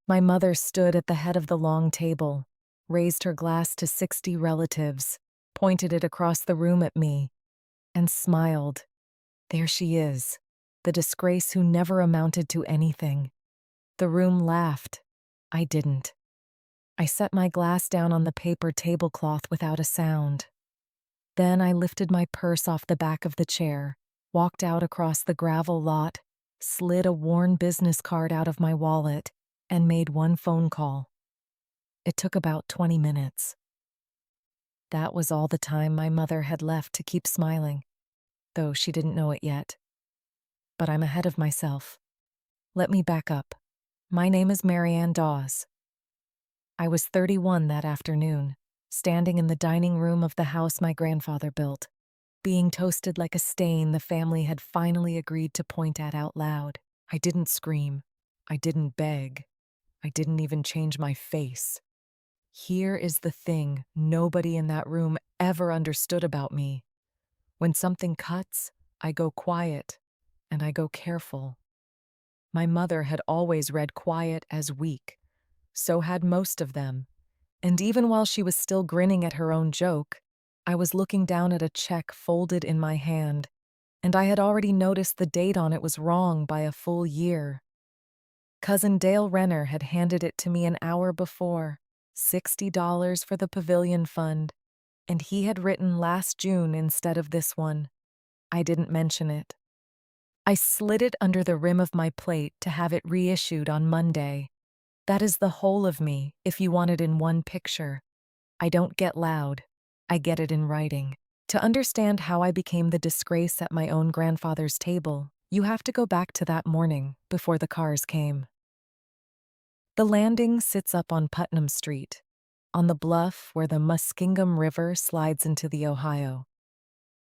My mother stood at the head of the long table, raised her glass to 60 relatives, pointed it across the room at me, and smiled. There she is, the disgrace who never amounted to anything. The room laughed. I didn't. I set my glass down on the paper tablecloth without a sound. Then I lifted my purse off the back of the chair, walked out across the gravel lot, slid a worn business card out of my wallet, and made one phone call. It took about 20 minutes. That was all the time my mother had left to keep smiling, though she didn't know it yet. But I'm ahead of myself. Let me back up. My name is Marianne Dawes. I was 31 that afternoon, standing in the dining room of the house my grandfather built, being toasted like a stain the family had finally agreed to point at out loud. I didn't scream. I didn't beg. I didn't even change my face. Here is the thing nobody in that room ever understood about me. When something cuts, I go quiet, and I go careful. My mother had always read quiet as weak. So had most of them. And even while she was still grinning at her own joke, I was looking down at a check folded in my hand, and I had already noticed the date on it was wrong by a full year. Cousin Dale Renner had handed it to me an hour before, $60 for the pavilion fund, and he had written last June instead of this one. I didn't mention it. I slid it under the rim of my plate to have it reissued on Monday. That is the whole of me, if you want it in one picture. I don't get loud. I get it in writing. To understand how I became the disgrace at my own grandfather's table, you have to go back to that morning, before the cars came. The landing sits up on Putnam Street, on the bluff where the Muskingum River slides into the Ohio.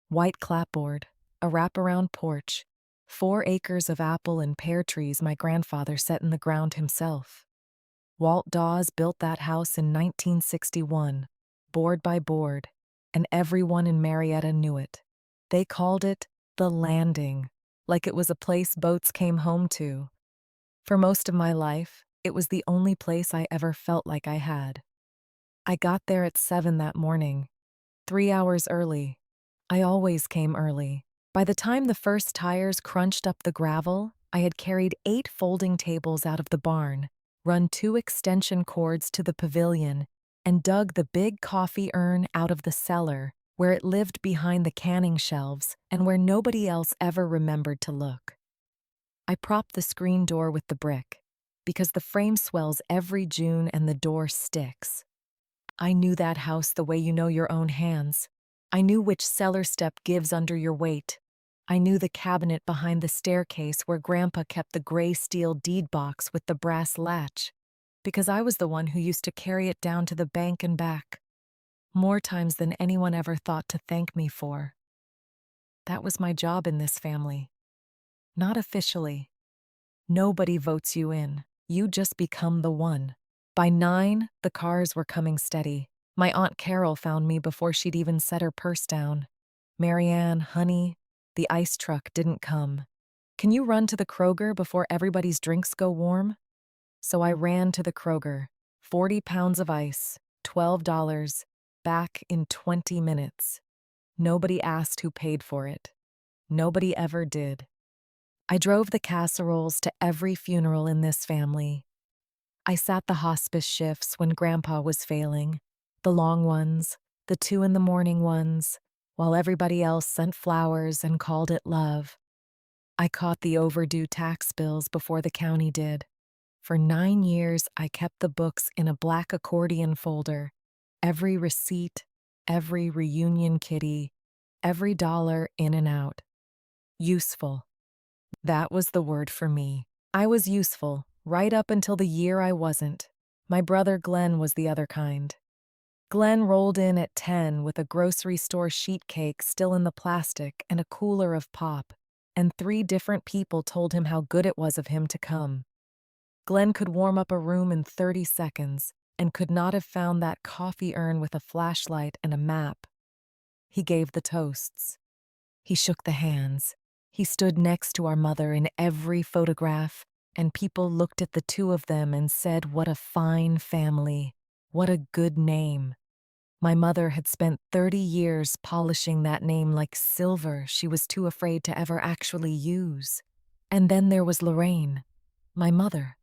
White clapboard, a wraparound porch, 4 acres of apple and pear trees my grandfather set in the ground himself. Walt Dawes built that house in 1961, board by board, and everyone in Marietta knew it. They called it the Landing, like it was a place boats came home to. For most of my life, it was the only place I ever felt like I had. I got there at 7 that morning, 3 hours early. I always came early. By the time the first tires crunched up the gravel, I had carried 8 folding tables out of the barn, run 2 extension cords to the pavilion, and dug the big coffee urn out of the cellar, where it lived behind the canning shelves and where nobody else ever remembered to look. I propped the screen door with the brick, because the frame swells every June and the door sticks. I knew that house the way you know your own hands. I knew which cellar step gives under your weight. I knew the cabinet behind the staircase where Grandpa kept the gray steel deed box with the brass latch, because I was the one who used to carry it down to the bank and back, more times than anyone ever thought to thank me for. That was my job in this family. Not officially. Nobody votes you in. You just become the one. By 9, the cars were coming steady. My Aunt Carol found me before she'd even set her purse down. "Marianne, honey, the ice truck didn't come. Can you run to the Kroger before everybody's drinks go warm?" So I ran to the Kroger. 40 pounds of ice, $12, back in 20 minutes. Nobody asked who paid for it. Nobody ever did. I drove the casseroles to every funeral in this family. I sat the hospice shifts when Grandpa was failing, the long ones, the 2 in the morning ones, while everybody else sent flowers and called it love. I caught the overdue tax bills before the county did. For 9 years, I kept the books in a black accordion folder. Every receipt, every reunion kitty, every dollar in and out. Useful. That was the word for me. I was useful, right up until the year I wasn't. My brother Glenn was the other kind. Glenn rolled in at 10 with a grocery store sheet cake still in the plastic and a cooler of pop, and 3 different people told him how good it was of him to come. Glenn could warm up a room in 30 seconds and could not have found that coffee urn with a flashlight and a map. He gave the toasts. He shook the hands. He stood next to our mother in every photograph, and people looked at the two of them and said, "What a fine family. What a good name." My mother had spent 30 years polishing that name like silver she was too afraid to ever actually use. And then there was Lorraine, my mother.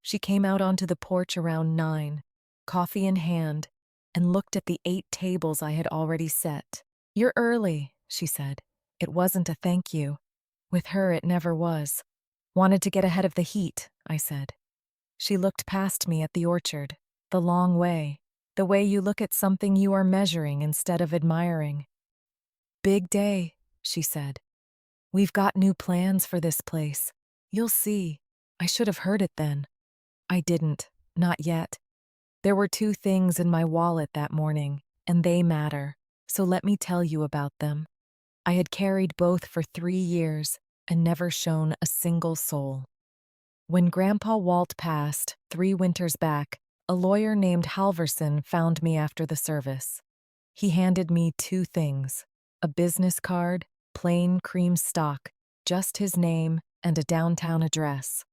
She came out onto the porch around 9, coffee in hand, and looked at the 8 tables I had already set. "You're early," she said. It wasn't a thank you. With her, it never was. "Wanted to get ahead of the heat," I said. She looked past me at the orchard, the long way, the way you look at something you are measuring instead of admiring. "Big day," she said. "We've got new plans for this place. You'll see." I should have heard it then. I didn't, not yet. There were 2 things in my wallet that morning, and they matter, so let me tell you about them. I had carried both for 3 years and never shown a single soul. When Grandpa Walt passed, 3 winters back, a lawyer named Halverson found me after the service. He handed me 2 things: a business card, plain cream stock, just his name and a downtown address,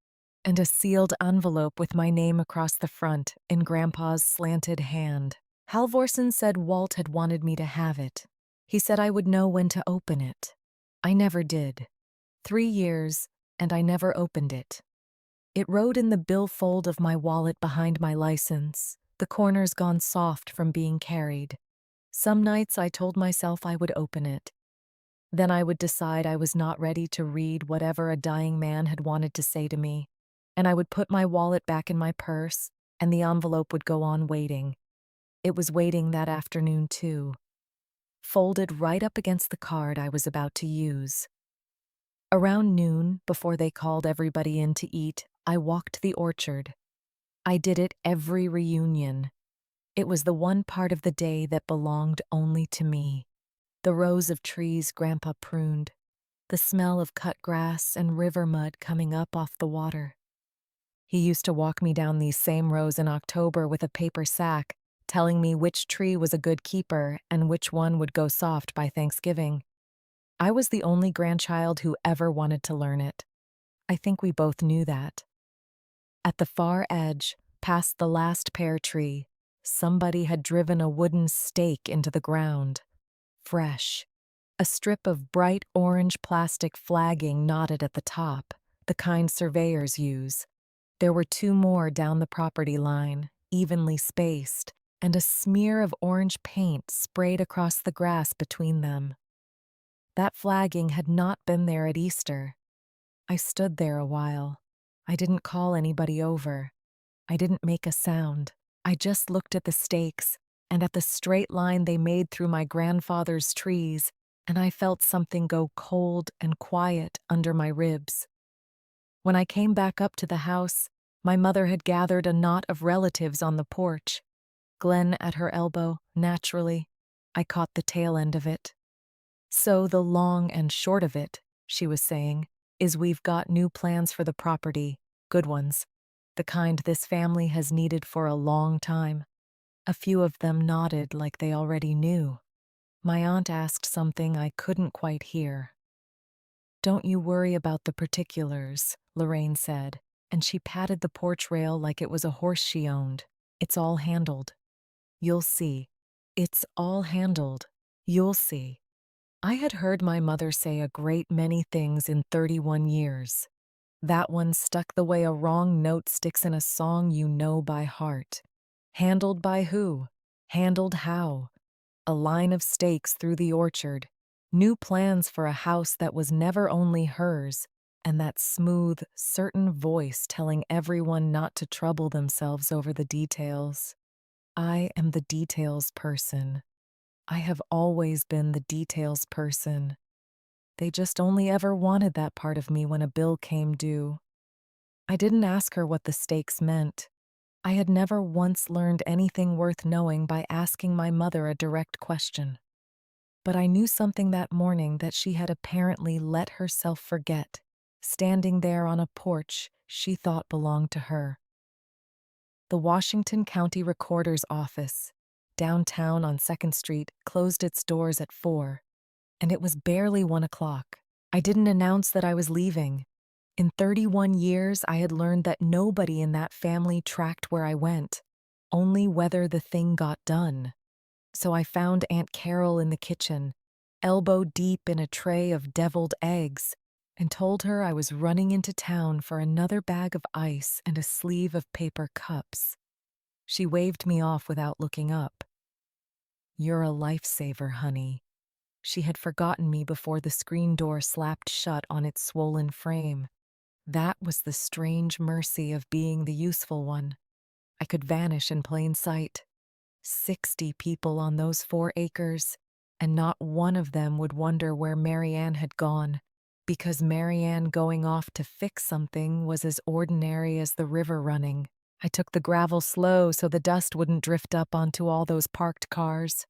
and a sealed envelope with my name across the front in Grandpa's slanted hand. Halvorsen said Walt had wanted me to have it. He said I would know when to open it. I never did. 3 years, and I never opened it. It rode in the billfold of my wallet behind my license, the corners gone soft from being carried. Some nights I told myself I would open it. Then I would decide I was not ready to read whatever a dying man had wanted to say to me, and I would put my wallet back in my purse, and the envelope would go on waiting. It was waiting that afternoon, too, folded right up against the card I was about to use. Around noon, before they called everybody in to eat, I walked the orchard. I did it every reunion. It was the one part of the day that belonged only to me. The rows of trees Grandpa pruned, the smell of cut grass and river mud coming up off the water. He used to walk me down these same rows in October with a paper sack, telling me which tree was a good keeper and which one would go soft by Thanksgiving. I was the only grandchild who ever wanted to learn it. I think we both knew that. At the far edge, past the last pear tree, somebody had driven a wooden stake into the ground. Fresh. A strip of bright orange plastic flagging knotted at the top, the kind surveyors use. There were 2 more down the property line, evenly spaced, and a smear of orange paint sprayed across the grass between them. That flagging had not been there at Easter. I stood there a while. I didn't call anybody over. I didn't make a sound. I just looked at the stakes and at the straight line they made through my grandfather's trees, and I felt something go cold and quiet under my ribs. When I came back up to the house, my mother had gathered a knot of relatives on the porch. Glenn at her elbow, naturally. I caught the tail end of it. "So the long and short of it," she was saying, "is we've got new plans for the property, good ones, the kind this family has needed for a long time." A few of them nodded like they already knew. My aunt asked something I couldn't quite hear. "Don't you worry about the particulars," Lorraine said, and she patted the porch rail like it was a horse she owned. "It's all handled. You'll see. It's all handled. You'll see." I had heard my mother say a great many things in 31 years. That one stuck the way a wrong note sticks in a song you know by heart. Handled by who? Handled how? A line of stakes through the orchard, new plans for a house that was never only hers, and that smooth, certain voice telling everyone not to trouble themselves over the details. I am the details person. I have always been the details person. They just only ever wanted that part of me when a bill came due. I didn't ask her what the stakes meant. I had never once learned anything worth knowing by asking my mother a direct question. But I knew something that morning that she had apparently let herself forget, standing there on a porch she thought belonged to her. The Washington County Recorder's Office, downtown on 2nd Street, closed its doors at 4, and it was barely 1 o'clock. I didn't announce that I was leaving. In 31 years, I had learned that nobody in that family tracked where I went, only whether the thing got done. So I found Aunt Carol in the kitchen, elbow deep in a tray of deviled eggs, and told her I was running into town for another bag of ice and a sleeve of paper cups. She waved me off without looking up. "You're a lifesaver, honey." She had forgotten me before the screen door slapped shut on its swollen frame. That was the strange mercy of being the useful one. I could vanish in plain sight. 60 people on those 4 acres, and not one of them would wonder where Marianne had gone, because Marianne going off to fix something was as ordinary as the river running. I took the gravel slow so the dust wouldn't drift up onto all those parked cars,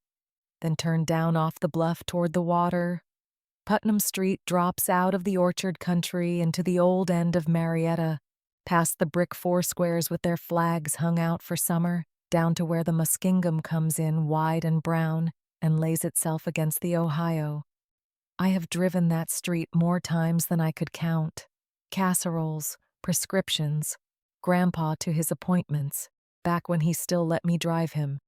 then turned down off the bluff toward the water. Putnam Street drops out of the orchard country into the old end of Marietta, past the brick foursquares with their flags hung out for summer, down to where the Muskingum comes in wide and brown and lays itself against the Ohio. I have driven that street more times than I could count. Casseroles, prescriptions, Grandpa to his appointments, back when he still let me drive him.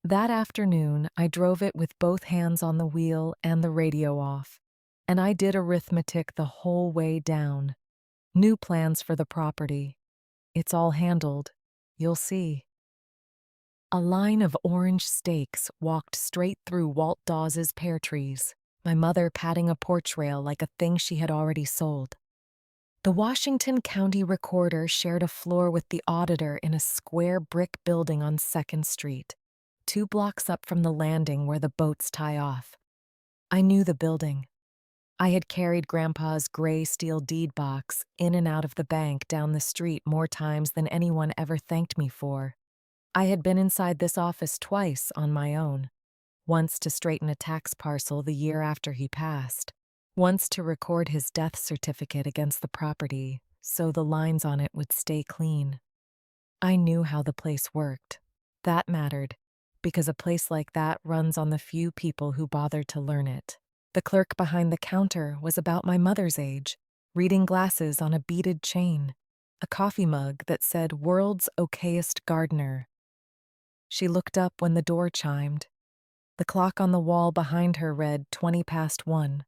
That afternoon, I drove it with both hands on the wheel and the radio off, and I did arithmetic the whole way down. New plans for the property. It's all handled. You'll see. A line of orange stakes walked straight through Walt Dawes's pear trees, my mother patting a porch rail like a thing she had already sold. The Washington County Recorder shared a floor with the auditor in a square brick building on 2nd Street, 2 blocks up from the landing where the boats tie off. I knew the building. I had carried Grandpa's gray steel deed box in and out of the bank down the street more times than anyone ever thanked me for. I had been inside this office twice on my own, once to straighten a tax parcel the year after he passed, once to record his death certificate against the property so the lines on it would stay clean. I knew how the place worked. That mattered, because a place like that runs on the few people who bother to learn it. The clerk behind the counter was about my mother's age, reading glasses on a beaded chain, a coffee mug that said "World's Okayest Gardener." She looked up when the door chimed. The clock on the wall behind her read 20 past 1.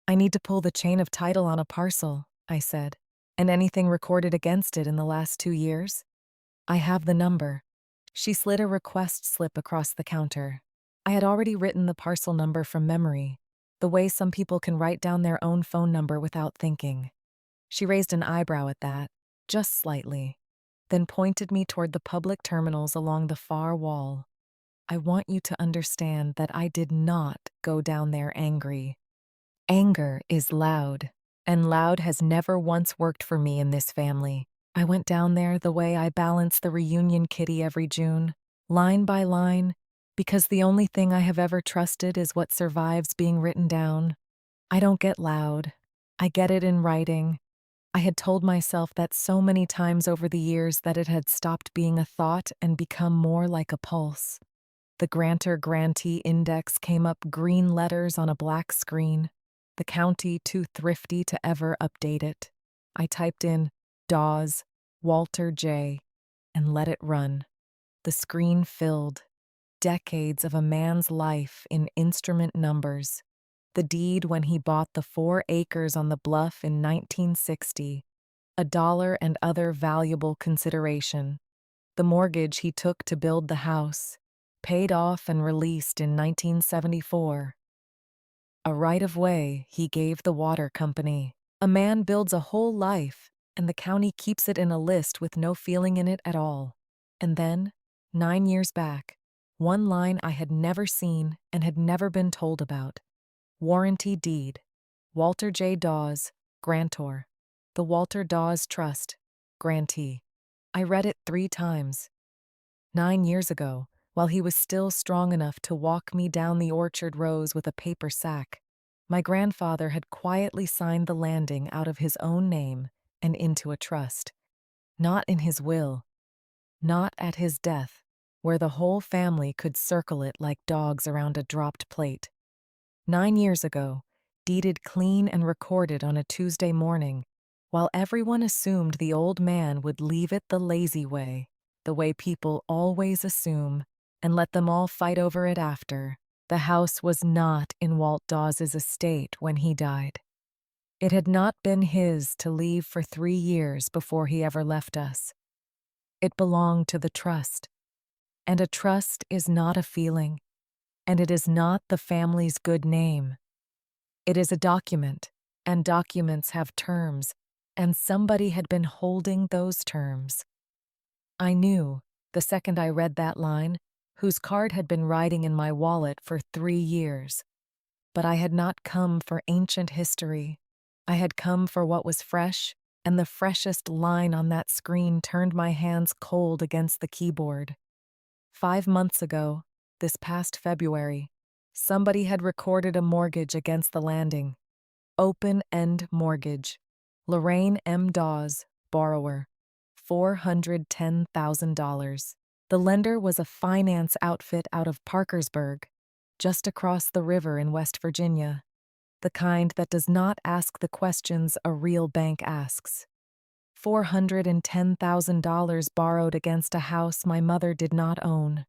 "I need to pull the chain of title on a parcel," I said, "and anything recorded against it in the last 2 years. I have the number." She slid a request slip across the counter. I had already written the parcel number from memory, the way some people can write down their own phone number without thinking. She raised an eyebrow at that, just slightly, then pointed me toward the public terminals along the far wall. "I want you to understand that I did not go down there angry. Anger is loud, and loud has never once worked for me in this family. I went down there the way I balance the reunion kitty every June, line by line, because the only thing I have ever trusted is what survives being written down. I don't get loud. I get it in writing. I had told myself that so many times over the years that it had stopped being a thought and become more like a pulse. The grantor-grantee index came up green letters on a black screen, the county too thrifty to ever update it. I typed in Dawes, Walter J., and let it run. The screen filled. Decades of a man's life in instrument numbers. The deed when he bought the 4 acres on the bluff in 1960. $1 and other valuable consideration. The mortgage he took to build the house, paid off and released in 1974. A right-of-way he gave the water company. A man builds a whole life, and the county keeps it in a list with no feeling in it at all. And then, 9 years back, one line I had never seen and had never been told about. Warranty deed. Walter J. Dawes, grantor. The Walter Dawes Trust, grantee. I read it 3 times. 9 years ago, while he was still strong enough to walk me down the orchard rows with a paper sack, my grandfather had quietly signed the landing out of his own name and into a trust. Not in his will. Not at his death, where the whole family could circle it like dogs around a dropped plate. 9 years ago, deeded clean and recorded on a Tuesday morning, While everyone assumed the old man would leave it the lazy way, the way people always assume, and let them all fight over it after, the house was not in Walt Dawes's estate when he died. It had not been his to leave for 3 years before he ever left us. It belonged to the trust, and a trust is not a feeling, and it is not the family's good name. It is a document, and documents have terms, and somebody had been holding those terms. I knew, the second I read that line, whose card had been riding in my wallet for 3 years. But I had not come for ancient history. I had come for what was fresh, and the freshest line on that screen turned my hands cold against the keyboard. 5 months ago, this past February, somebody had recorded a mortgage against the landing. Open-end mortgage. Lorraine M. Dawes, borrower. $410,000. The lender was a finance outfit out of Parkersburg, just across the river in West Virginia. The kind that does not ask the questions a real bank asks. $410,000 borrowed against a house my mother did not own.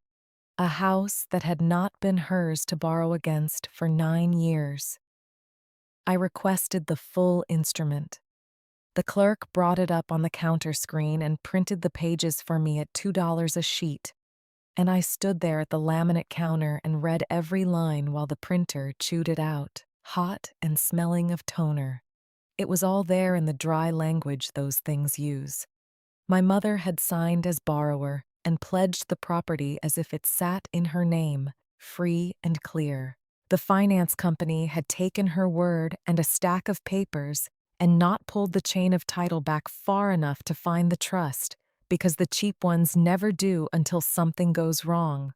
A house that had not been hers to borrow against for 9 years. I requested the full instrument. The clerk brought it up on the counter screen and printed the pages for me at $2 a sheet, and I stood there at the laminate counter and read every line while the printer chewed it out, hot and smelling of toner. It was all there in the dry language those things use. My mother had signed as borrower and pledged the property as if it sat in her name, free and clear. The finance company had taken her word and a stack of papers and not pulled the chain of title back far enough to find the trust, because the cheap ones never do until something goes wrong.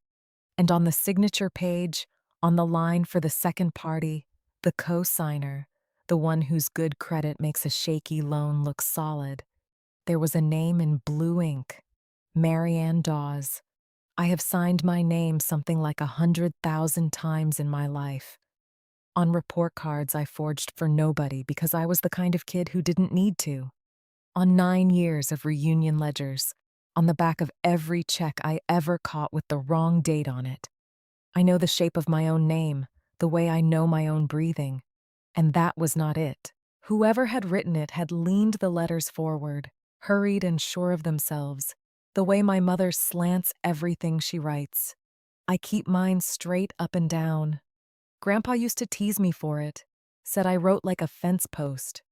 And on the signature page, on the line for the second party, the co-signer, the one whose good credit makes a shaky loan look solid, there was a name in blue ink, Marianne Dawes. I have signed my name something like 100,000 times in my life. On report cards I forged for nobody because I was the kind of kid who didn't need to. On 9 years of reunion ledgers, on the back of every check I ever caught with the wrong date on it. I know the shape of my own name, the way I know my own breathing. And that was not it. Whoever had written it had leaned the letters forward, hurried and sure of themselves, the way my mother slants everything she writes. I keep mine straight up and down. Grandpa used to tease me for it, said I wrote like a fence post.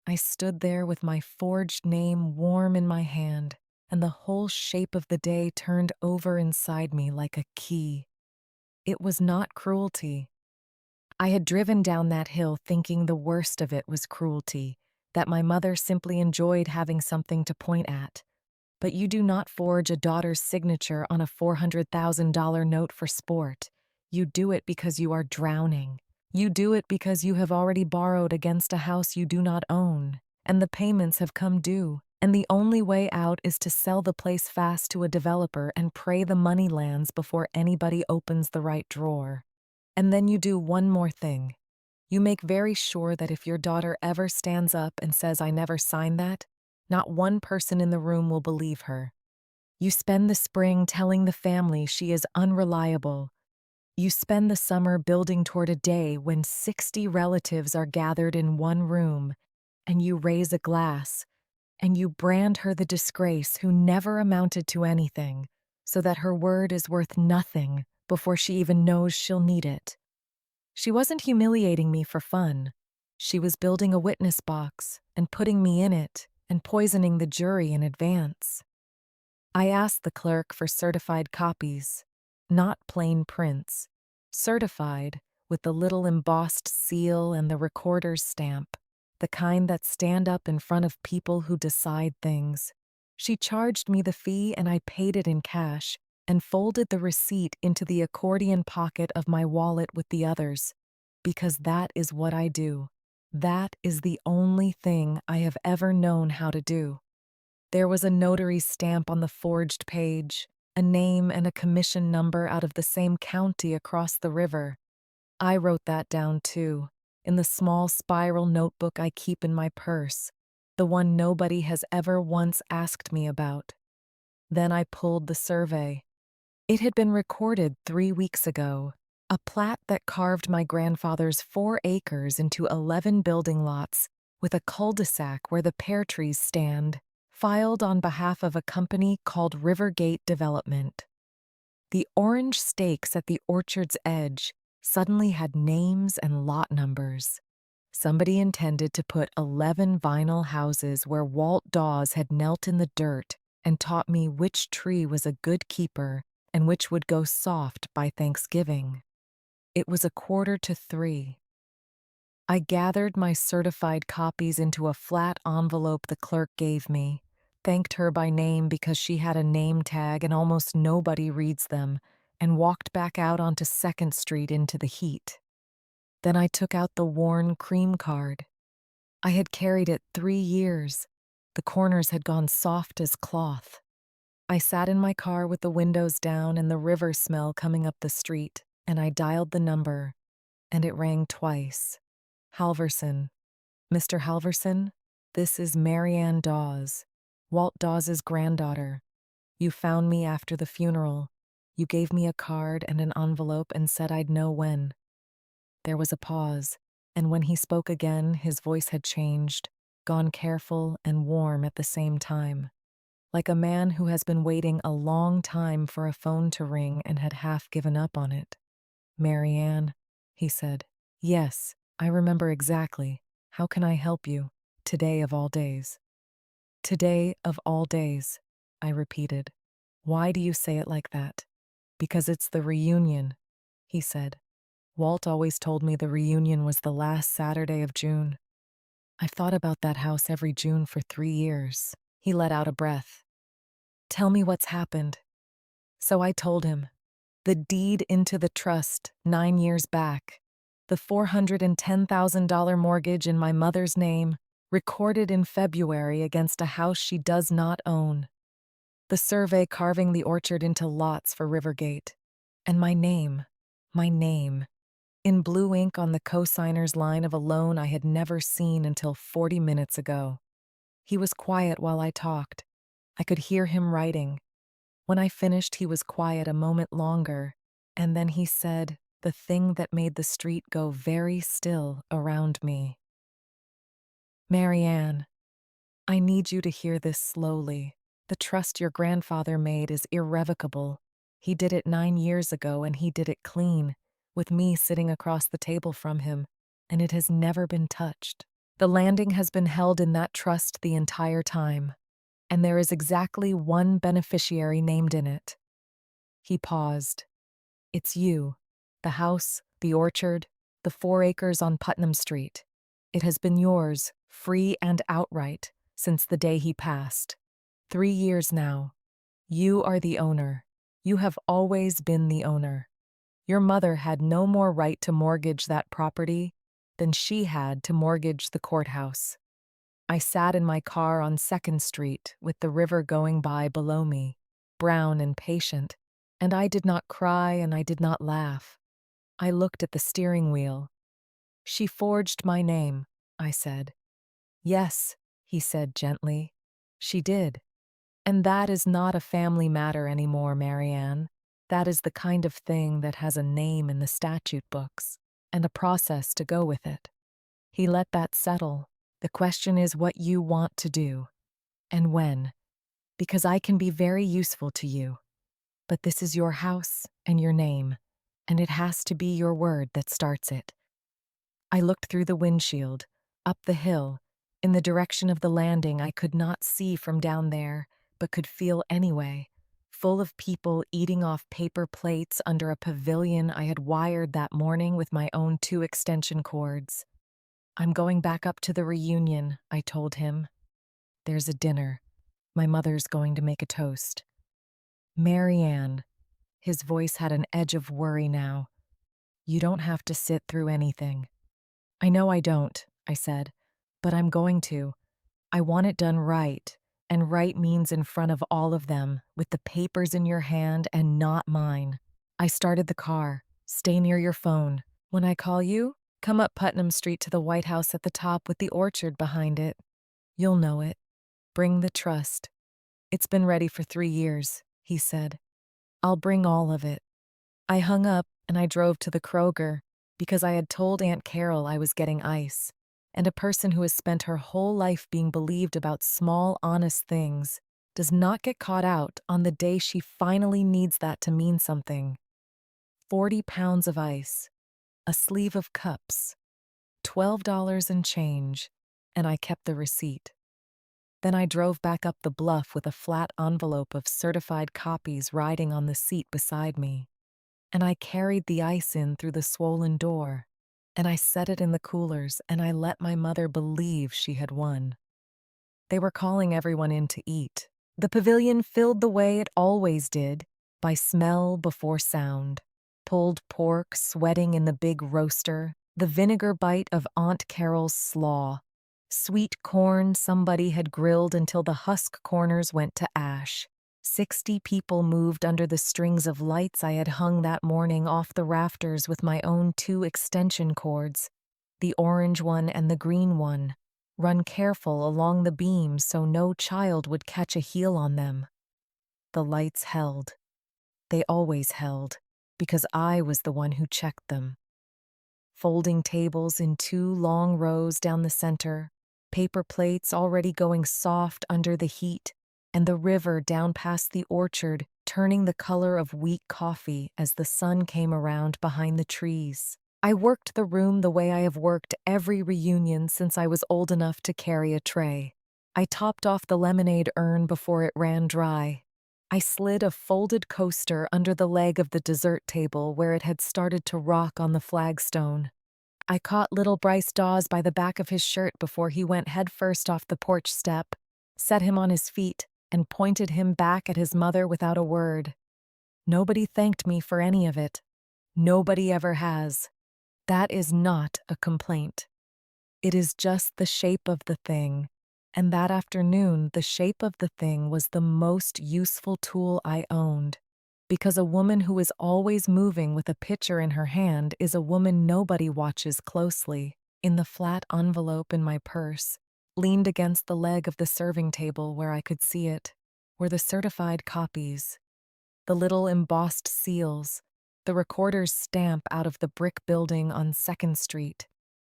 I stood there with my forged name warm in my hand, and the whole shape of the day turned over inside me like a key. It was not cruelty. I had driven down that hill thinking the worst of it was cruelty, that my mother simply enjoyed having something to point at. But you do not forge a daughter's signature on a $400,000 note for sport. You do it because you are drowning. You do it because you have already borrowed against a house you do not own, and the payments have come due, and the only way out is to sell the place fast to a developer and pray the money lands before anybody opens the right drawer. And then you do one more thing. You make very sure that if your daughter ever stands up and says, "I never signed that," not one person in the room will believe her. You spend the spring telling the family she is unreliable. You spend the summer building toward a day when 60 relatives are gathered in one room, and you raise a glass, and you brand her the disgrace who never amounted to anything, so that her word is worth nothing before she even knows she'll need it. She wasn't humiliating me for fun. She was building a witness box and putting me in it and poisoning the jury in advance. I asked the clerk for certified copies, not plain prints. Certified, with the little embossed seal and the recorder's stamp, the kind that stand up in front of people who decide things. She charged me the fee and I paid it in cash and folded the receipt into the accordion pocket of my wallet with the others, because that is what I do. That is the only thing I have ever known how to do. There was a notary's stamp on the forged page, a name and a commission number out of the same county across the river. I wrote that down too, in the small spiral notebook I keep in my purse. the one nobody has ever once asked me about. Then I pulled the survey. It had been recorded 3 weeks ago, a plat that carved my grandfather's 4 acres into 11 building lots, with a cul-de-sac where the pear trees stand, filed on behalf of a company called Rivergate Development. The orange stakes at the orchard's edge suddenly had names and lot numbers. Somebody intended to put 11 vinyl houses where Walt Dawes had knelt in the dirt and taught me which tree was a good keeper and which would go soft by Thanksgiving. It was 2:45. I gathered my certified copies into a flat envelope the clerk gave me, thanked her by name because she had a name tag and almost nobody reads them, and walked back out onto 2nd Street into the heat. Then I took out the worn cream card. I had carried it 3 years. The corners had gone soft as cloth. I sat in my car with the windows down and the river smell coming up the street, and I dialed the number, and it rang twice. Halverson. Mr. Halverson, this is Marianne Dawes, Walt Dawes's granddaughter. You found me after the funeral. You gave me a card and an envelope and said I'd know when. There was a pause, and when he spoke again, his voice had changed, gone careful and warm at the same time, like a man who has been waiting a long time for a phone to ring and had half given up on it. Marianne, he said. Yes, I remember exactly. How can I help you? Today of all days. Today of all days, I repeated. Why do you say it like that? Because it's the reunion, he said. Walt always told me the reunion was the last Saturday of June. I've thought about that house every June for 3 years. He let out a breath. Tell me what's happened. So I told him. The deed into the trust 9 years back. The $410,000 mortgage in my mother's name, recorded in February against a house she does not own. The survey carving the orchard into lots for Rivergate. And my name. In blue ink on the co-signer's line of a loan I had never seen until 40 minutes ago. He was quiet while I talked. I could hear him writing. When I finished, he was quiet a moment longer, and then he said the thing that made the street go very still around me. Marianne, I need you to hear this slowly. The trust your grandfather made is irrevocable. He did it 9 years ago, and he did it clean, with me sitting across the table from him, and it has never been touched. The landing has been held in that trust the entire time, and there is exactly one beneficiary named in it. He paused. It's you. The house, the orchard, the 4 acres on Putnam Street. It has been yours, free and outright, since the day he passed. 3 years now. You are the owner. You have always been the owner. Your mother had no more right to mortgage that property than she had to mortgage the courthouse. I sat in my car on 2nd Street with the river going by below me, brown and patient, and I did not cry and I did not laugh. I looked at the steering wheel. She forged my name, I said. Yes, he said gently. She did. And that is not a family matter anymore, Marianne. That is the kind of thing that has a name in the statute books, and a process to go with it. He let that settle. The question is what you want to do, and when, because I can be very useful to you. But this is your house and your name, and it has to be your word that starts it. I looked through the windshield, up the hill, in the direction of the landing I could not see from down there, but could feel anyway, full of people eating off paper plates under a pavilion I had wired that morning with my own 2 extension cords. I'm going back up to the reunion, I told him. There's a dinner. My mother's going to make a toast. Marianne. His voice had an edge of worry now. You don't have to sit through anything. I know I don't, I said, but I'm going to. I want it done right, and right means in front of all of them, with the papers in your hand and not mine. I started the car. Stay near your phone. When I call you, come up Putnam Street to the White House at the top with the orchard behind it. You'll know it. Bring the trust. It's been ready for 3 years, he said. I'll bring all of it. I hung up and I drove to the Kroger because I had told Aunt Carol I was getting ice. And a person who has spent her whole life being believed about small, honest things does not get caught out on the day she finally needs that to mean something. 40 pounds of ice, a sleeve of cups, $12 and change, and I kept the receipt. Then I drove back up the bluff with a flat envelope of certified copies riding on the seat beside me. And I carried the ice in through the swollen door, and I set it in the coolers, and I let my mother believe she had won. They were calling everyone in to eat. The pavilion filled the way it always did, by smell before sound. Pulled pork sweating in the big roaster, the vinegar bite of Aunt Carol's slaw, sweet corn somebody had grilled until the husk corners went to ash. 60 people moved under the strings of lights I had hung that morning off the rafters with my own 2 extension cords, the orange one and the green one, run careful along the beams so no child would catch a heel on them. The lights held. They always held, because I was the one who checked them. Folding tables in 2 long rows down the center, paper plates already going soft under the heat, and the river down past the orchard turning the color of weak coffee as the sun came around behind the trees. I worked the room the way I have worked every reunion since I was old enough to carry a tray. I topped off the lemonade urn before it ran dry. I slid a folded coaster under the leg of the dessert table where it had started to rock on the flagstone. I caught little Bryce Dawes by the back of his shirt before he went headfirst off the porch step, set him on his feet, and pointed him back at his mother without a word. Nobody thanked me for any of it. Nobody ever has. That is not a complaint. It is just the shape of the thing. And that afternoon, the shape of the thing was the most useful tool I owned. Because a woman who is always moving with a pitcher in her hand is a woman nobody watches closely. In the flat envelope in my purse, leaned against the leg of the serving table where I could see it, were the certified copies, the little embossed seals, the recorder's stamp out of the brick building on 2nd Street,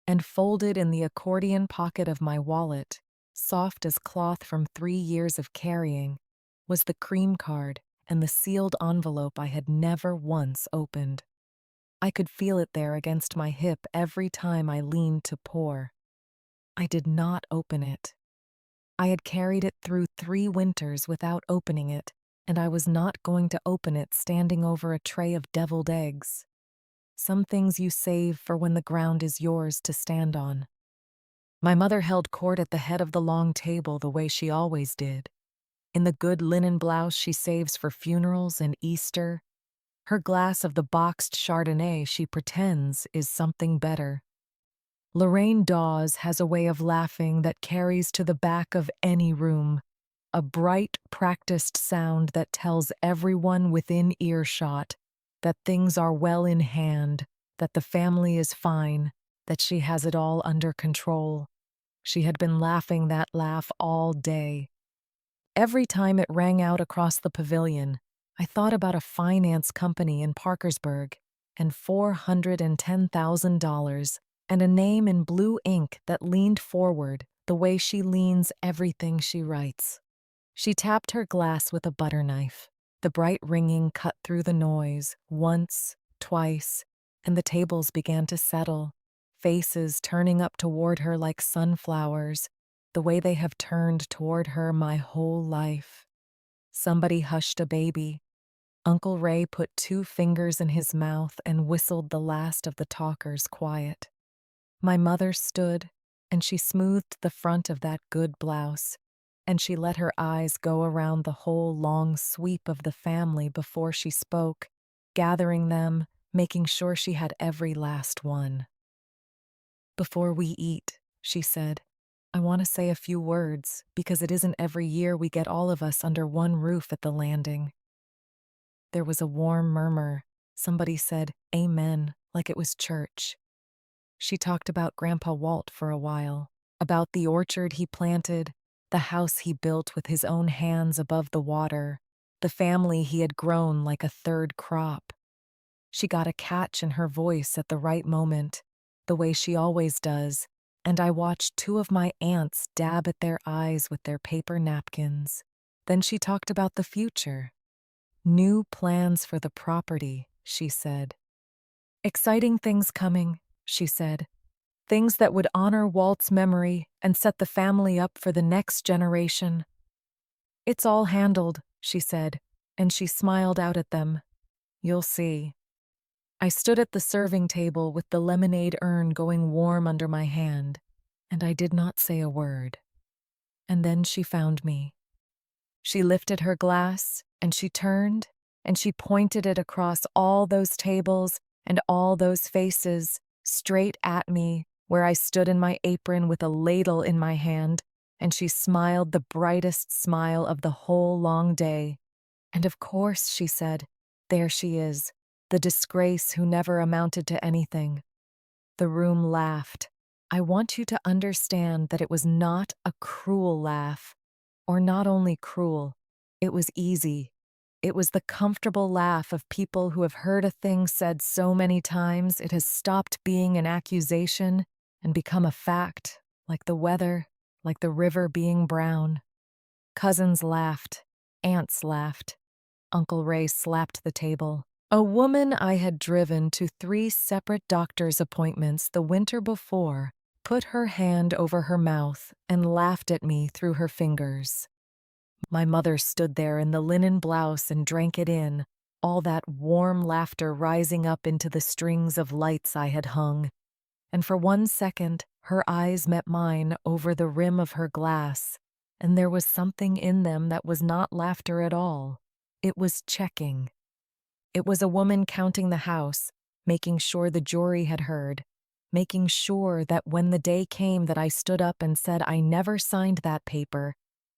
and folded in the accordion pocket of my wallet, soft as cloth from 3 years of carrying, was the cream card and the sealed envelope I had never once opened. I could feel it there against my hip every time I leaned to pour. I did not open it. I had carried it through 3 winters without opening it, and I was not going to open it standing over a tray of deviled eggs. Some things you save for when the ground is yours to stand on. My mother held court at the head of the long table the way she always did. In the good linen blouse she saves for funerals and Easter, her glass of the boxed Chardonnay she pretends is something better. Lorraine Dawes has a way of laughing that carries to the back of any room, a bright, practiced sound that tells everyone within earshot that things are well in hand, that the family is fine, that she has it all under control. She had been laughing that laugh all day. Every time it rang out across the pavilion, I thought about a finance company in Parkersburg and $410,000 and a name in blue ink that leaned forward the way she leans everything she writes. She tapped her glass with a butter knife. The bright ringing cut through the noise, once, twice, and the tables began to settle, faces turning up toward her like sunflowers, the way they have turned toward her my whole life. Somebody hushed a baby. Uncle Ray put 2 fingers in his mouth and whistled the last of the talkers quiet. My mother stood, and she smoothed the front of that good blouse, and she let her eyes go around the whole long sweep of the family before she spoke, gathering them, making sure she had every last one. "Before we eat," she said, "I want to say a few words, because it isn't every year we get all of us under one roof at the landing." There was a warm murmur. Somebody said, "Amen," like it was church. She talked about Grandpa Walt for a while, about the orchard he planted, the house he built with his own hands above the water, the family he had grown like a third crop. She got a catch in her voice at the right moment, the way she always does, and I watched two of my aunts dab at their eyes with their paper napkins. Then she talked about the future. New plans for the property, she said. Exciting things coming, she said. Things that would honor Walt's memory and set the family up for the next generation. It's all handled, she said, and she smiled out at them. You'll see. I stood at the serving table with the lemonade urn going warm under my hand, and I did not say a word. And then she found me. She lifted her glass, and she turned, and she pointed it across all those tables and all those faces, straight at me, where I stood in my apron with a ladle in my hand, and she smiled the brightest smile of the whole long day. And of course, she said, there she is, the disgrace who never amounted to anything. The room laughed. I want you to understand that it was not a cruel laugh, or not only cruel, it was easy. It was the comfortable laugh of people who have heard a thing said so many times it has stopped being an accusation and become a fact, like the weather, like the river being brown. Cousins laughed. Aunts laughed. Uncle Ray slapped the table. A woman I had driven to 3 separate doctor's appointments the winter before put her hand over her mouth and laughed at me through her fingers. My mother stood there in the linen blouse and drank it in, all that warm laughter rising up into the strings of lights I had hung. And for 1 second, her eyes met mine over the rim of her glass, and there was something in them that was not laughter at all. It was checking. It was a woman counting the house, making sure the jury had heard, making sure that when the day came that I stood up and said I never signed that paper,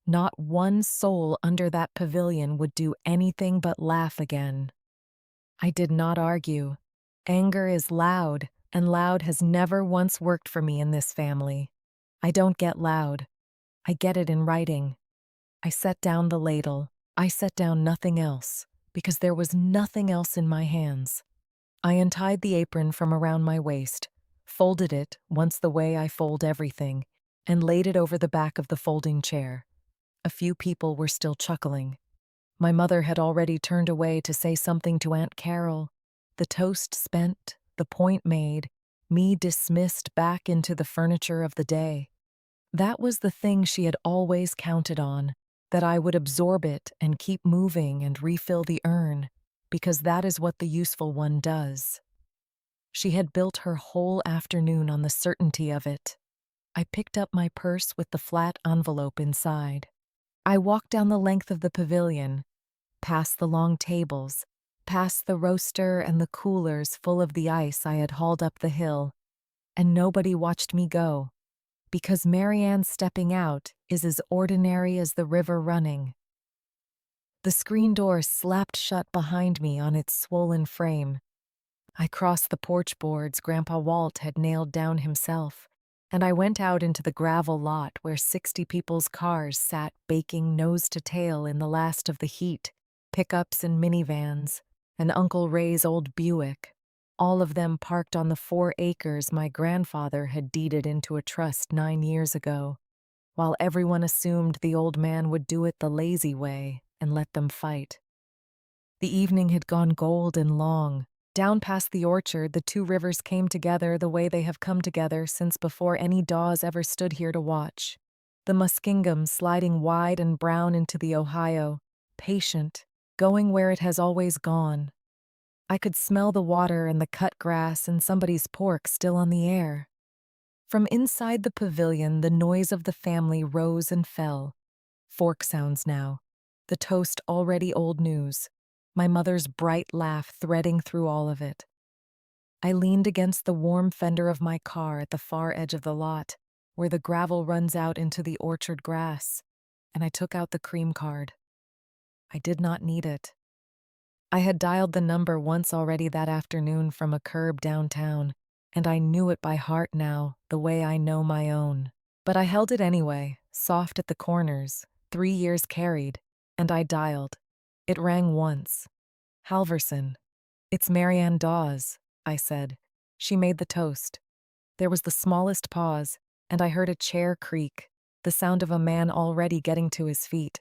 not one soul under that pavilion would do anything but laugh again. I did not argue. Anger is loud, and loud has never once worked for me in this family. I don't get loud. I get it in writing. I set down the ladle. I set down nothing else, because there was nothing else in my hands. I untied the apron from around my waist, folded it once the way I fold everything, and laid it over the back of the folding chair. A few people were still chuckling. My mother had already turned away to say something to Aunt Carol. The toast spent, the point made, me dismissed back into the furniture of the day. That was the thing she had always counted on, that I would absorb it and keep moving and refill the urn, because that is what the useful one does. She had built her whole afternoon on the certainty of it. I picked up my purse with the flat envelope inside. I walked down the length of the pavilion, past the long tables, past the roaster and the coolers full of the ice I had hauled up the hill, and nobody watched me go, because Marianne stepping out is as ordinary as the river running. The screen door slapped shut behind me on its swollen frame. I crossed the porch boards Grandpa Walt had nailed down himself, and I went out into the gravel lot where 60 people's cars sat baking nose to tail in the last of the heat, pickups and minivans, and Uncle Ray's old Buick, all of them parked on the 4 acres my grandfather had deeded into a trust 9 years ago, while everyone assumed the old man would do it the lazy way and let them fight. The evening had gone gold and long. Down past the orchard, the 2 rivers came together the way they have come together since before any Dawes ever stood here to watch. The Muskingum sliding wide and brown into the Ohio, patient, going where it has always gone. I could smell the water and the cut grass and somebody's pork still on the air. From inside the pavilion, the noise of the family rose and fell. Fork sounds now. The toast already old news. My mother's bright laugh threading through all of it. I leaned against the warm fender of my car at the far edge of the lot, where the gravel runs out into the orchard grass, and I took out the cream card. I did not need it. I had dialed the number once already that afternoon from a curb downtown, and I knew it by heart now, the way I know my own. But I held it anyway, soft at the corners, 3 years carried, and I dialed. It rang once. Halverson. It's Marianne Dawes, I said. She made the toast. There was the smallest pause, and I heard a chair creak, the sound of a man already getting to his feet.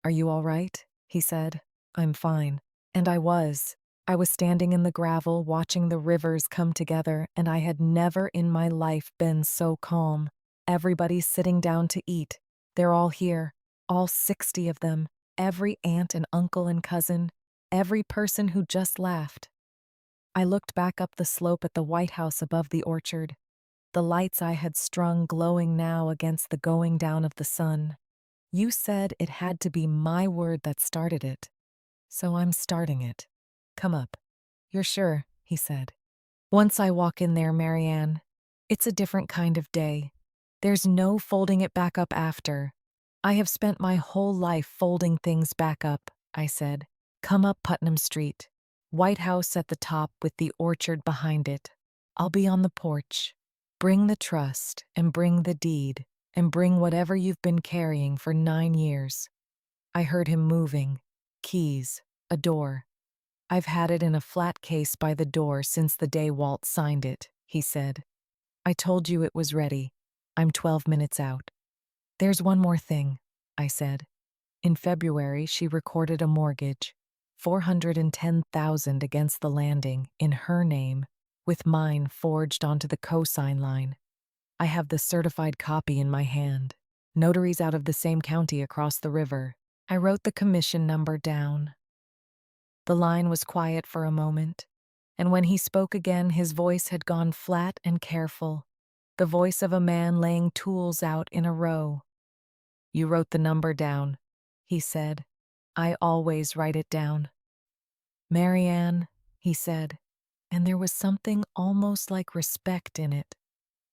Are you all right? He said. I'm fine. And I was. I was standing in the gravel watching the rivers come together, and I had never in my life been so calm. Everybody's sitting down to eat. They're all here, all 60 of them, every aunt and uncle and cousin, every person who just laughed. I looked back up the slope at the White House above the orchard, the lights I had strung glowing now against the going down of the sun. You said it had to be my word that started it, so I'm starting it. Come up. You're sure, he said. Once I walk in there, Marianne, it's a different kind of day. There's no folding it back up after. I have spent my whole life folding things back up, I said. Come up Putnam Street. White House at the top with the orchard behind it. I'll be on the porch. Bring the trust and bring the deed and bring whatever you've been carrying for 9 years. I heard him moving. Keys. A door. I've had it in a flat case by the door since the day Walt signed it, he said. I told you it was ready. I'm 12 minutes out. There's one more thing, I said. In February, she recorded a mortgage, $410,000 against the landing, in her name, with mine forged onto the cosign line. I have the certified copy in my hand. Notaries out of the same county across the river. I wrote the commission number down. The line was quiet for a moment, and when he spoke again, his voice had gone flat and careful, the voice of a man laying tools out in a row. You wrote the number down, he said. I always write it down. Marianne, he said, and there was something almost like respect in it.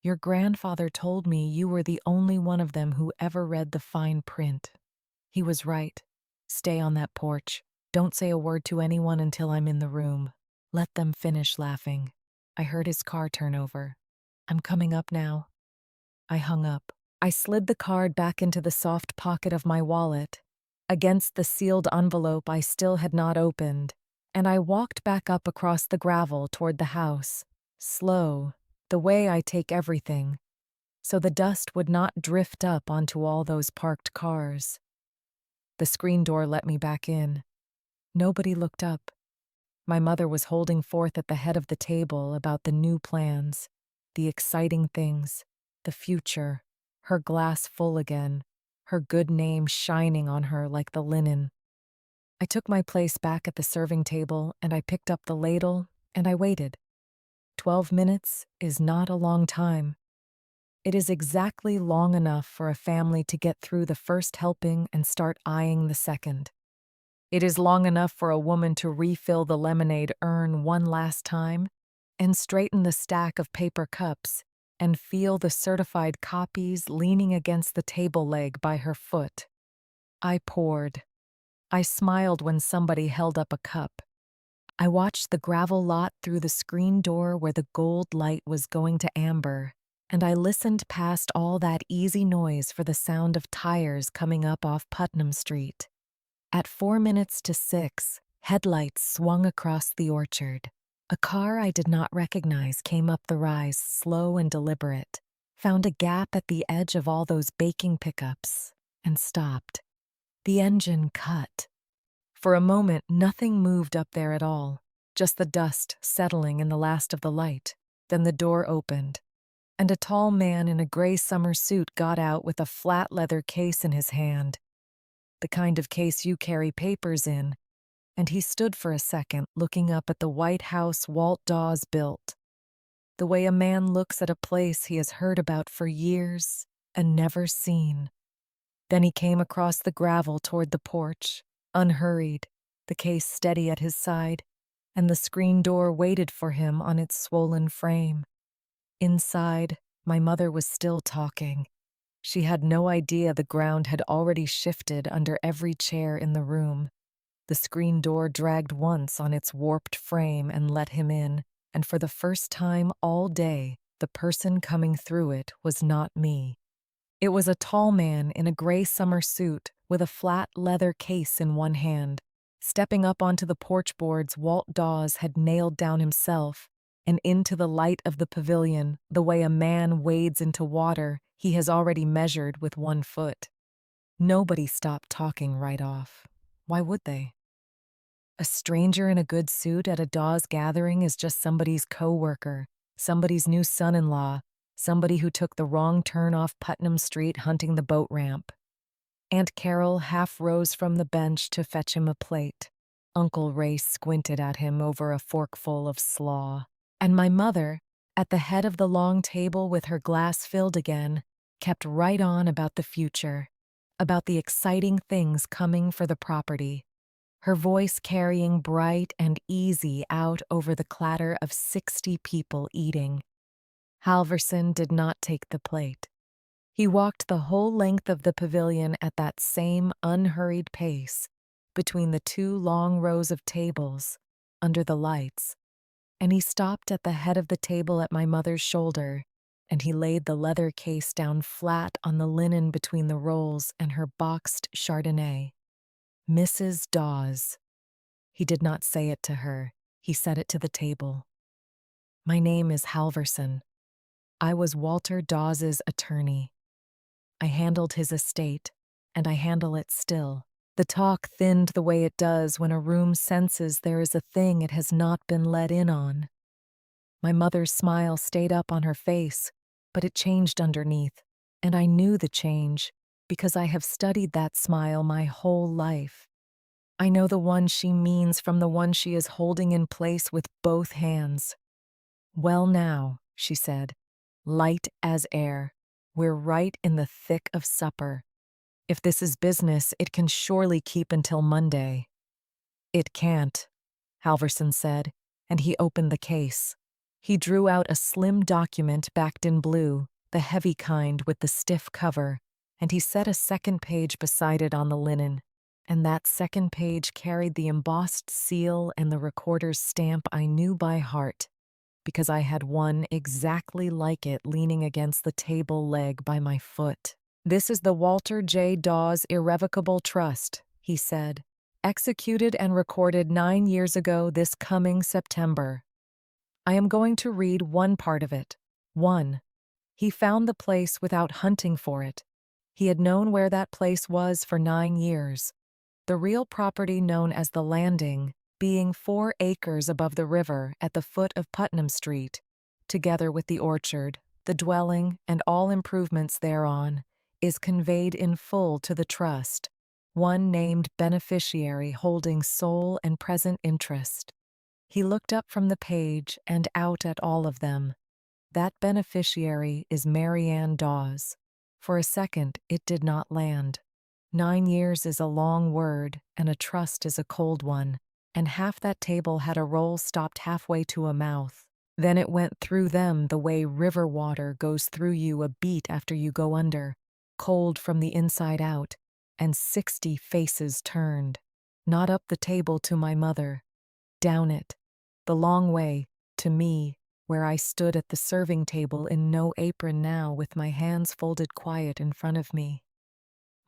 Your grandfather told me you were the only one of them who ever read the fine print. He was right. Stay on that porch. Don't say a word to anyone until I'm in the room. Let them finish laughing. I heard his car turn over. I'm coming up now. I hung up. I slid the card back into the soft pocket of my wallet, against the sealed envelope I still had not opened, and I walked back up across the gravel toward the house, slow, the way I take everything, so the dust would not drift up onto all those parked cars. The screen door let me back in. Nobody looked up. My mother was holding forth at the head of the table about the new plans, the exciting things, the future, her glass full again, her good name shining on her like the linen. I took my place back at the serving table, and I picked up the ladle, and I waited. 12 minutes is not a long time. It is exactly long enough for a family to get through the first helping and start eyeing the second. It is long enough for a woman to refill the lemonade urn one last time and straighten the stack of paper cups and feel the certified copies leaning against the table leg by her foot. I poured. I smiled when somebody held up a cup. I watched the gravel lot through the screen door where the gold light was going to amber, and I listened past all that easy noise for the sound of tires coming up off Putnam Street. At 4 minutes to 6, headlights swung across the orchard. A car I did not recognize came up the rise, slow and deliberate, found a gap at the edge of all those baking pickups, and stopped. The engine cut. For a moment, nothing moved up there at all, just the dust settling in the last of the light. Then the door opened, and a tall man in a gray summer suit got out with a flat leather case in his hand, the kind of case you carry papers in, and he stood for a second looking up at the White House Walt Dawes built, the way a man looks at a place he has heard about for years and never seen. Then he came across the gravel toward the porch, unhurried, the case steady at his side, and the screen door waited for him on its swollen frame. Inside, my mother was still talking. She had no idea the ground had already shifted under every chair in the room. The screen door dragged once on its warped frame and let him in, and for the first time all day, the person coming through it was not me. It was a tall man in a gray summer suit with a flat leather case in one hand. Stepping up onto the porch boards Walt Dawes had nailed down himself, and into the light of the pavilion, the way a man wades into water he has already measured with 1 foot. Nobody stopped talking right off. Why would they? A stranger in a good suit at a Dawes gathering is just somebody's coworker, somebody's new son-in-law, somebody who took the wrong turn off Putnam Street hunting the boat ramp. Aunt Carol half rose from the bench to fetch him a plate. Uncle Ray squinted at him over a forkful of slaw. And my mother, at the head of the long table with her glass filled again, kept right on about the future, about the exciting things coming for the property, her voice carrying bright and easy out over the clatter of 60 people eating. Halverson did not take the plate. He walked the whole length of the pavilion at that same unhurried pace, between the two long rows of tables, under the lights, and he stopped at the head of the table at my mother's shoulder, and he laid the leather case down flat on the linen between the rolls and her boxed Chardonnay. Mrs. Dawes. He did not say it to her, he said it to the table. My name is Halverson. I was Walter Dawes's attorney. I handled his estate, and I handle it still. The talk thinned the way it does when a room senses there is a thing it has not been let in on. My mother's smile stayed up on her face, but it changed underneath, and I knew the change because I have studied that smile my whole life. I know the one she means from the one she is holding in place with both hands. Well now, she said, light as air. We're right in the thick of supper. If this is business, it can surely keep until Monday. It can't, Halverson said, and he opened the case. He drew out a slim document backed in blue, the heavy kind with the stiff cover, and he set a second page beside it on the linen, and that second page carried the embossed seal and the recorder's stamp I knew by heart, because I had one exactly like it leaning against the table leg by my foot. This is the Walter J. Dawes Irrevocable Trust, he said, executed and recorded 9 years ago this coming September. I am going to read one part of it. 1. He found the place without hunting for it. He had known where that place was for 9 years. The real property known as the Landing, being 4 acres above the river at the foot of Putnam Street, together with the orchard, the dwelling, and all improvements thereon, is conveyed in full to the trust, one named beneficiary holding sole and present interest. He looked up from the page and out at all of them. That beneficiary is Marianne Dawes. For a second, it did not land. 9 years is a long word, and a trust is a cold one, and half that table had a roll stopped halfway to a mouth. Then it went through them the way river water goes through you a beat after you go under, cold from the inside out, and 60 faces turned, not up the table to my mother, down it, the long way, to me, where I stood at the serving table in no apron now with my hands folded quiet in front of me.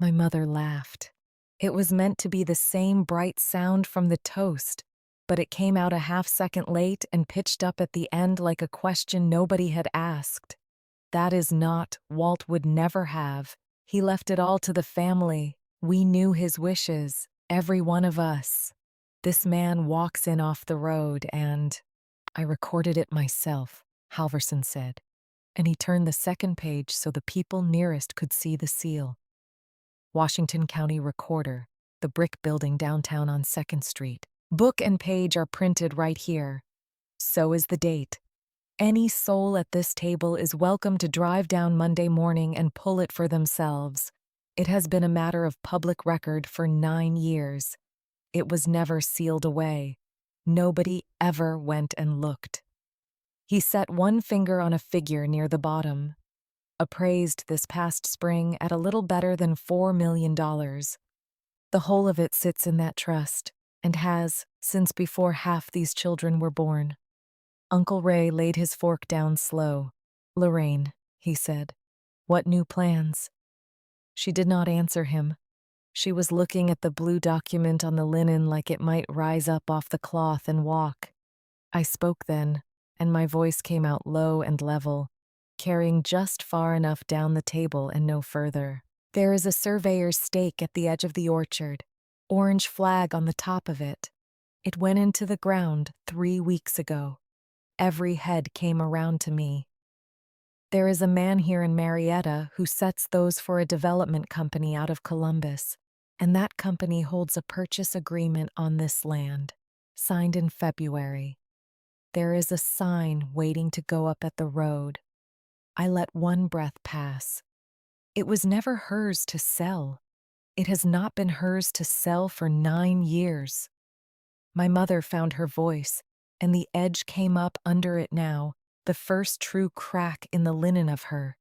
My mother laughed. It was meant to be the same bright sound from the toast, but it came out a half-second late and pitched up at the end like a question nobody had asked. That is not, Walt would never have. He left it all to the family. We knew his wishes, every one of us. This man walks in off the road and... I recorded it myself, Halverson said, and he turned the second page so the people nearest could see the seal. Washington County Recorder, the brick building downtown on 2nd Street. Book and page are printed right here. So is the date. Any soul at this table is welcome to drive down Monday morning and pull it for themselves. It has been a matter of public record for 9 years. It was never sealed away. Nobody ever went and looked. He set one finger on a figure near the bottom. Appraised this past spring at a little better than $4 million. The whole of it sits in that trust, and has, since before half these children were born. Uncle Ray laid his fork down slow. Lorraine, he said, what new plans? She did not answer him. She was looking at the blue document on the linen like it might rise up off the cloth and walk. I spoke then, and my voice came out low and level, carrying just far enough down the table and no further. There is a surveyor's stake at the edge of the orchard, orange flag on the top of it. It went into the ground 3 weeks ago. Every head came around to me. There is a man here in Marietta who sets those for a development company out of Columbus, and that company holds a purchase agreement on this land, signed in February. There is a sign waiting to go up at the road. I let one breath pass. It was never hers to sell. It has not been hers to sell for 9 years. My mother found her voice, and the edge came up under it now, the first true crack in the linen of her.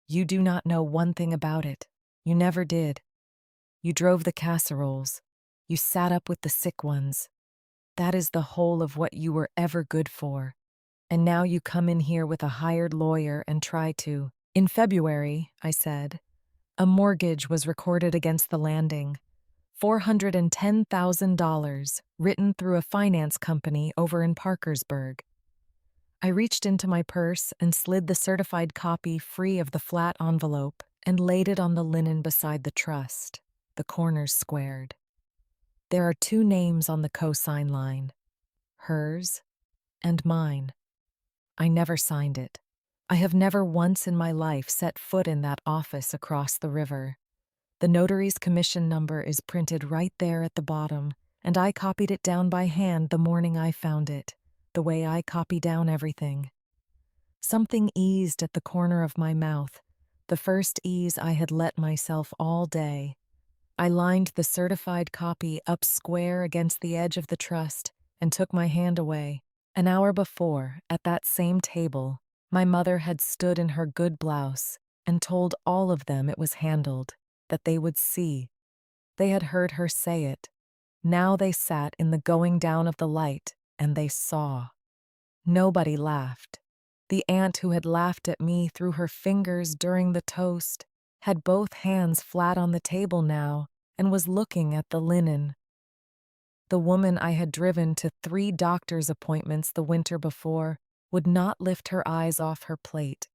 You do not know one thing about it. You never did. You drove the casseroles. You sat up with the sick ones. That is the whole of what you were ever good for. And now you come in here with a hired lawyer and try to. In February, I said, a mortgage was recorded against the landing. $410,000, written through a finance company over in Parkersburg. I reached into my purse and slid the certified copy free of the flat envelope and laid it on the linen beside the trust, the corners squared. There are 2 names on the cosign line, hers and mine. I never signed it. I have never once in my life set foot in that office across the river. The notary's commission number is printed right there at the bottom, and I copied it down by hand the morning I found it, the way I copy down everything. Something eased at the corner of my mouth, the first ease I had let myself all day. I lined the certified copy up square against the edge of the trust and took my hand away. An hour before, at that same table, my mother had stood in her good blouse and told all of them it was handled, that they would see. They had heard her say it. Now they sat in the going down of the light, and they saw. Nobody laughed. The aunt who had laughed at me through her fingers during the toast had both hands flat on the table now and was looking at the linen. The woman I had driven to 3 doctor's appointments the winter before would not lift her eyes off her plate.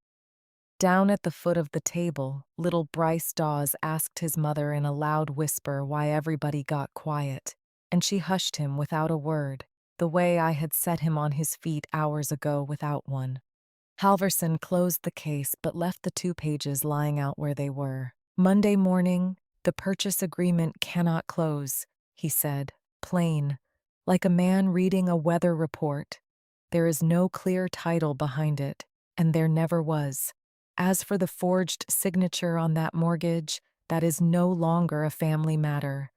Down at the foot of the table, little Bryce Dawes asked his mother in a loud whisper why everybody got quiet, and she hushed him without a word, the way I had set him on his feet hours ago without one. Halverson closed the case but left the 2 pages lying out where they were. Monday morning, the purchase agreement cannot close, he said, plain, like a man reading a weather report. There is no clear title behind it, and there never was. As for the forged signature on that mortgage, that is no longer a family matter.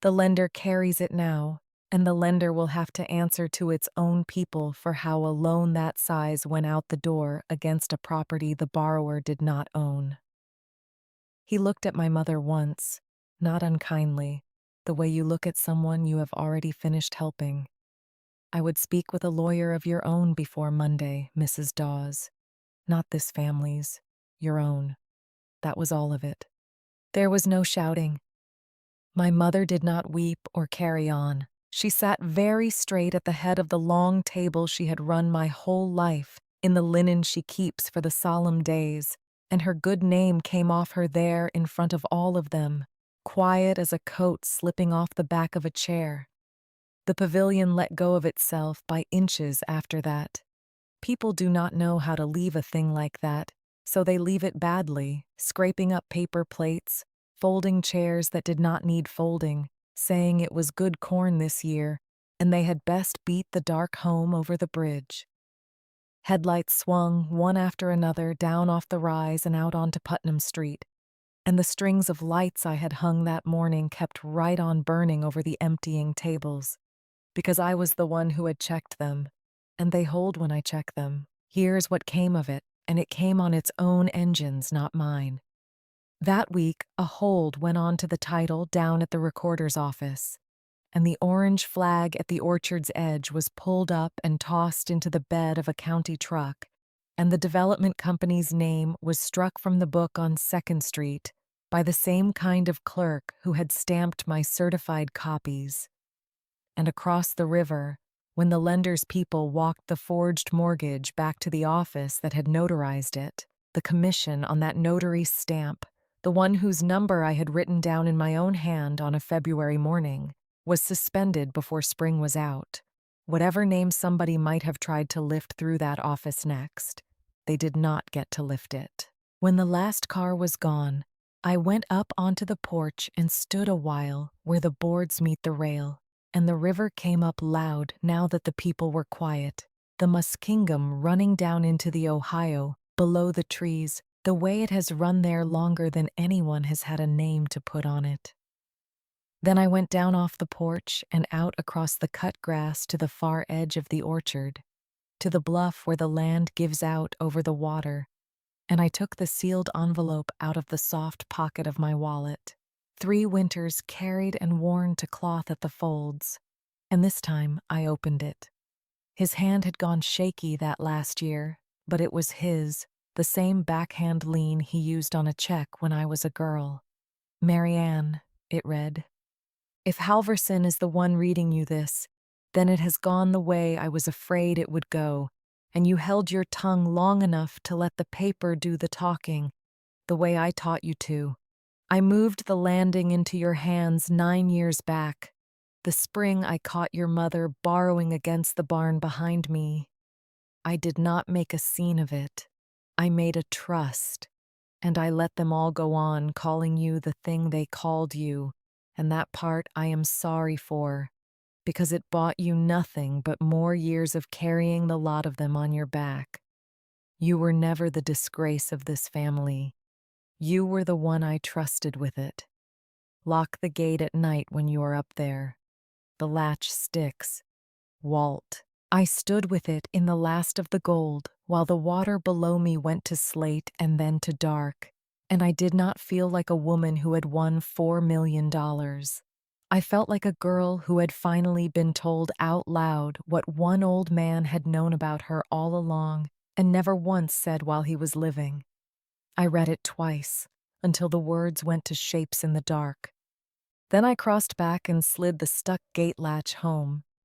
The lender carries it now, and the lender will have to answer to its own people for how a loan that size went out the door against a property the borrower did not own. He looked at my mother once, not unkindly, the way you look at someone you have already finished helping. I would speak with a lawyer of your own before Monday, Mrs. Dawes. Not this family's, your own. That was all of it. There was no shouting. My mother did not weep or carry on. She sat very straight at the head of the long table she had run my whole life, in the linen she keeps for the solemn days, and her good name came off her there in front of all of them, quiet as a coat slipping off the back of a chair. The pavilion let go of itself by inches after that. People do not know how to leave a thing like that, so they leave it badly, scraping up paper plates, folding chairs that did not need folding, saying it was good corn this year, and they had best beat the dark home over the bridge. Headlights swung, one after another, down off the rise and out onto Putnam Street, and the strings of lights I had hung that morning kept right on burning over the emptying tables, because I was the one who had checked them, and they hold when I check them. Here's what came of it, and it came on its own engines, not mine. That week, a hold went on to the title down at the recorder's office, and the orange flag at the orchard's edge was pulled up and tossed into the bed of a county truck, and the development company's name was struck from the book on 2nd Street, by the same kind of clerk who had stamped my certified copies. And across the river, when the lender's people walked the forged mortgage back to the office that had notarized it, the commission on that notary's stamp, the one whose number I had written down in my own hand on a February morning, was suspended before spring was out. Whatever name somebody might have tried to lift through that office next, they did not get to lift it. When the last car was gone, I went up onto the porch and stood a while where the boards meet the rail, and the river came up loud now that the people were quiet, the Muskingum running down into the Ohio, below the trees, the way it has run there longer than anyone has had a name to put on it. Then I went down off the porch and out across the cut grass to the far edge of the orchard, to the bluff where the land gives out over the water, and I took the sealed envelope out of the soft pocket of my wallet. 3 winters carried and worn to cloth at the folds, and this time I opened it. His hand had gone shaky that last year, but it was his, the same backhand lean he used on a check when I was a girl. Marianne, it read. If Halverson is the one reading you this, then it has gone the way I was afraid it would go, and you held your tongue long enough to let the paper do the talking, the way I taught you to. I moved the landing into your hands 9 years back, the spring I caught your mother borrowing against the barn behind me. I did not make a scene of it. I made a trust, and I let them all go on calling you the thing they called you, and that part I am sorry for, because it bought you nothing but more years of carrying the lot of them on your back. You were never the disgrace of this family. You were the one I trusted with it. Lock the gate at night when you are up there. The latch sticks. Walt. I stood with it in the last of the gold, while the water below me went to slate and then to dark, and I did not feel like a woman who had won $4 million. I felt like a girl who had finally been told out loud what one old man had known about her all along and never once said while he was living. I read it twice, until the words went to shapes in the dark. Then I crossed back and slid the stuck gate latch home,